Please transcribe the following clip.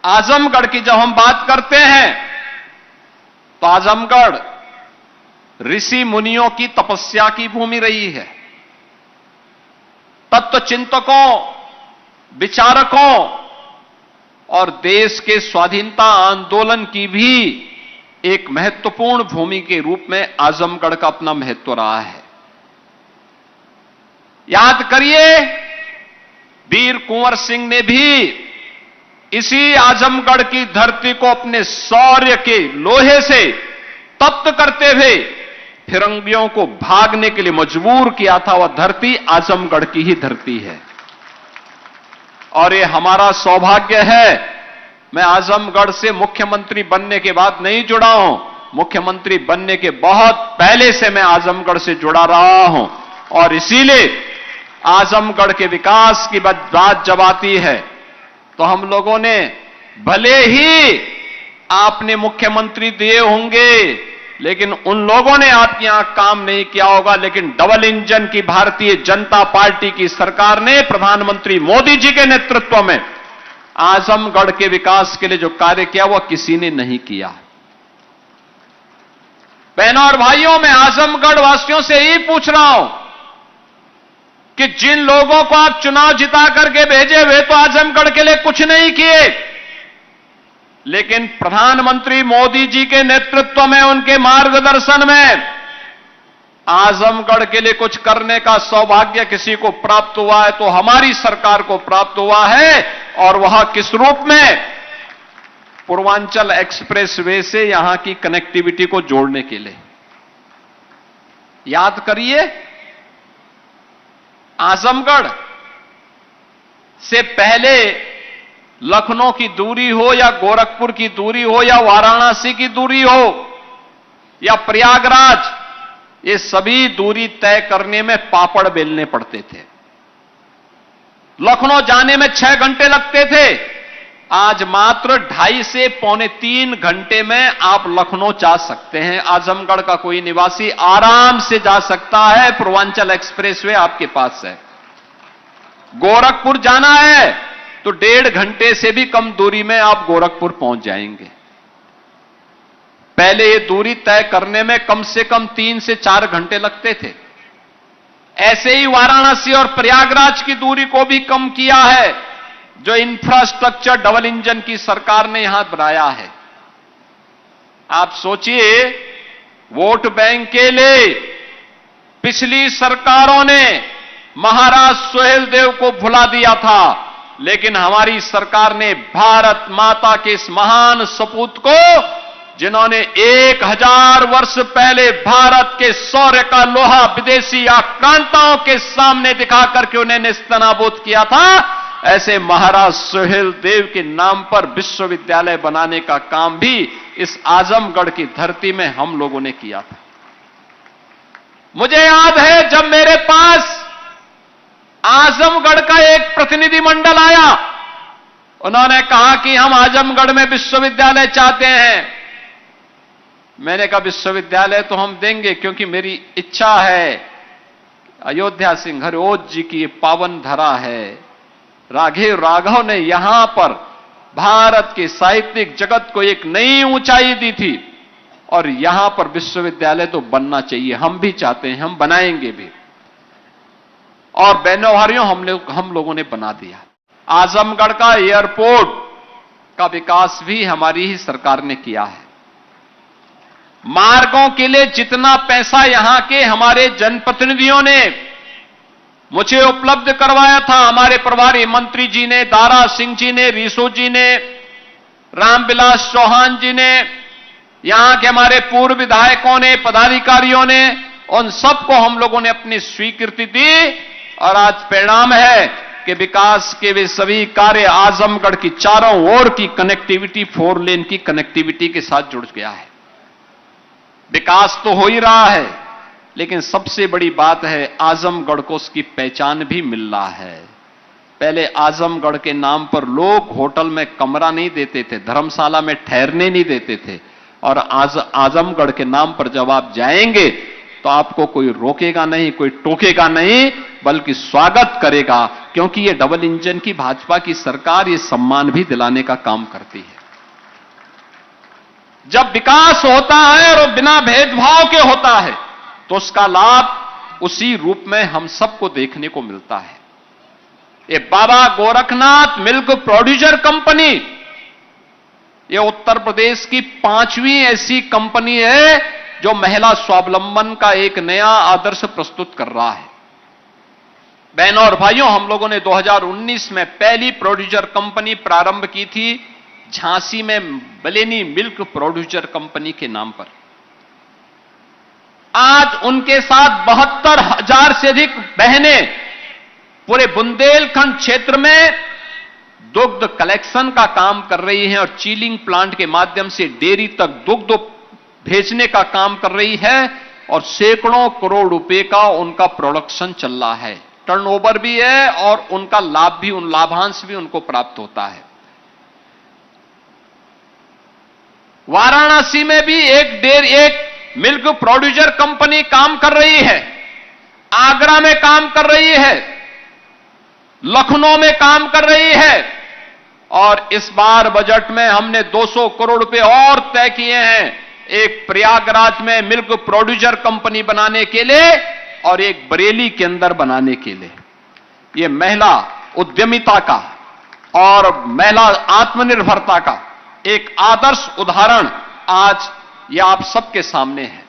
आजमगढ़ की जब हम बात करते हैं तो आजमगढ़ ऋषि मुनियों की तपस्या की भूमि रही है। तत्व चिंतकों, विचारकों और देश के स्वाधीनता आंदोलन की भी एक महत्वपूर्ण भूमि के रूप में आजमगढ़ का अपना महत्व रहा है। याद करिए, वीर कुंवर सिंह ने भी इसी आजमगढ़ की धरती को अपने शौर्य के लोहे से तप्त करते हुए फिरंगियों को भागने के लिए मजबूर किया था। वह धरती आजमगढ़ की ही धरती है और ये हमारा सौभाग्य है। मैं आजमगढ़ से मुख्यमंत्री बनने के बाद नहीं जुड़ा हूं, मुख्यमंत्री बनने के बहुत पहले से मैं आजमगढ़ से जुड़ा रहा हूं और इसीलिए आजमगढ़ के विकास की बात जब आती है तो हम लोगों ने, भले ही आपने मुख्यमंत्री दिए होंगे लेकिन उन लोगों ने आपके यहां काम नहीं किया होगा, लेकिन डबल इंजन की भारतीय जनता पार्टी की सरकार ने प्रधानमंत्री मोदी जी के नेतृत्व में आजमगढ़ के विकास के लिए जो कार्य किया वह किसी ने नहीं किया। बहनों और भाइयों, मैं आजमगढ़ वासियों से ही पूछ रहा हूं कि जिन लोगों को आप चुनाव जिता करके भेजे हुए तो आजमगढ़ के लिए कुछ नहीं किए, लेकिन प्रधानमंत्री मोदी जी के नेतृत्व में, उनके मार्गदर्शन में आजमगढ़ के लिए कुछ करने का सौभाग्य किसी को प्राप्त हुआ है तो हमारी सरकार को प्राप्त हुआ है। और वह किस रूप में? पूर्वांचल एक्सप्रेस वे से यहां की कनेक्टिविटी को जोड़ने के लिए। याद करिए, आजमगढ़ से पहले लखनऊ की दूरी हो या गोरखपुर की दूरी हो या वाराणसी की दूरी हो या प्रयागराज, ये सभी दूरी तय करने में पापड़ बेलने पड़ते थे। लखनऊ जाने में 6 घंटे लगते थे, आज मात्र 2.5 से पौने 3 घंटे में आप लखनऊ जा सकते हैं। आजमगढ़ का कोई निवासी आराम से जा सकता है, पूर्वांचल एक्सप्रेसवे आपके पास है। गोरखपुर जाना है तो 1.5 घंटे से भी कम दूरी में आप गोरखपुर पहुंच जाएंगे। पहले ये दूरी तय करने में कम से कम 3 से 4 घंटे लगते थे। ऐसे ही वाराणसी और प्रयागराज की दूरी को भी कम किया है, जो इंफ्रास्ट्रक्चर डबल इंजन की सरकार ने यहां बनाया है। आप सोचिए, वोट बैंक के लिए पिछली सरकारों ने महाराज सुहेलदेव को भुला दिया था, लेकिन हमारी सरकार ने भारत माता के इस महान सपूत को, जिन्होंने 1000 वर्ष पहले भारत के शौर्य का लोहा विदेशी आक्रांताओं के सामने दिखा करके उन्हें नेस्तनाबूद किया था, ऐसे महाराज सुहेलदेव के नाम पर विश्वविद्यालय बनाने का काम भी इस आजमगढ़ की धरती में हम लोगों ने किया था। मुझे याद है, जब मेरे पास आजमगढ़ का एक प्रतिनिधिमंडल आया, उन्होंने कहा कि हम आजमगढ़ में विश्वविद्यालय चाहते हैं। मैंने कहा विश्वविद्यालय तो हम देंगे, क्योंकि मेरी इच्छा है, अयोध्या सिंह हरिओत जी की ये पावन धरा है, राघव ने यहां पर भारत के साहित्यिक जगत को एक नई ऊंचाई दी थी और यहां पर विश्वविद्यालय तो बनना चाहिए, हम भी चाहते हैं, हम बनाएंगे भी। और बहनों भाइयों, हम लोगों ने बना दिया। आजमगढ़ का एयरपोर्ट का विकास भी हमारी ही सरकार ने किया है। मार्गों के लिए जितना पैसा यहां के हमारे जनप्रतिनिधियों ने मुझे उपलब्ध करवाया था, हमारे प्रभारी मंत्री जी ने, दारा सिंह जी ने, रिसो जी ने, रामविलास चौहान जी ने, यहां के हमारे पूर्व विधायकों ने, पदाधिकारियों ने, उन सबको हम लोगों ने अपनी स्वीकृति दी और आज परिणाम है कि विकास के वे सभी कार्य आजमगढ़ की चारों ओर की कनेक्टिविटी, 4 लेन की कनेक्टिविटी के साथ जुड़ गया है। विकास तो हो ही रहा है, लेकिन सबसे बड़ी बात है आजमगढ़ को उसकी पहचान भी मिल रहा है। पहले आजमगढ़ के नाम पर लोग होटल में कमरा नहीं देते थे, धर्मशाला में ठहरने नहीं देते थे, और आजमगढ़ के नाम पर जब आप जाएंगे तो आपको कोई रोकेगा नहीं, कोई टोकेगा नहीं, बल्कि स्वागत करेगा। क्योंकि ये डबल इंजन की भाजपा की सरकार ये सम्मान भी दिलाने का काम करती है। जब विकास होता है और बिना भेदभाव के होता है तो उसका लाभ उसी रूप में हम सबको देखने को मिलता है। ये बाबा गोरखनाथ मिल्क प्रोड्यूसर कंपनी, ये उत्तर प्रदेश की 5वीं ऐसी कंपनी है जो महिला स्वावलंबन का एक नया आदर्श प्रस्तुत कर रहा है। बहनों और भाइयों, हम लोगों ने 2019 में पहली प्रोड्यूसर कंपनी प्रारंभ की थी झांसी में बलेनी मिल्क प्रोड्यूसर कंपनी के नाम पर। आज उनके साथ 72,000 से अधिक बहनें पूरे बुंदेलखंड क्षेत्र में दुग्ध कलेक्शन का काम कर रही हैं और चीलिंग प्लांट के माध्यम से डेयरी तक दुग्ध भेजने का काम कर रही है और सैकड़ों करोड़ रुपए का उनका प्रोडक्शन चल रहा है, टर्नओवर भी है और उनका लाभ भी, उन लाभांश भी उनको प्राप्त होता है। वाराणसी में भी एक मिल्क प्रोड्यूसर कंपनी काम कर रही है, आगरा में काम कर रही है, लखनऊ में काम कर रही है और इस बार बजट में हमने 200 करोड़ रुपए और तय किए हैं एक प्रयागराज में मिल्क प्रोड्यूसर कंपनी बनाने के लिए और एक बरेली के अंदर बनाने के लिए। यह महिला उद्यमिता का और महिला आत्मनिर्भरता का एक आदर्श उदाहरण आज यह आप सबके सामने है।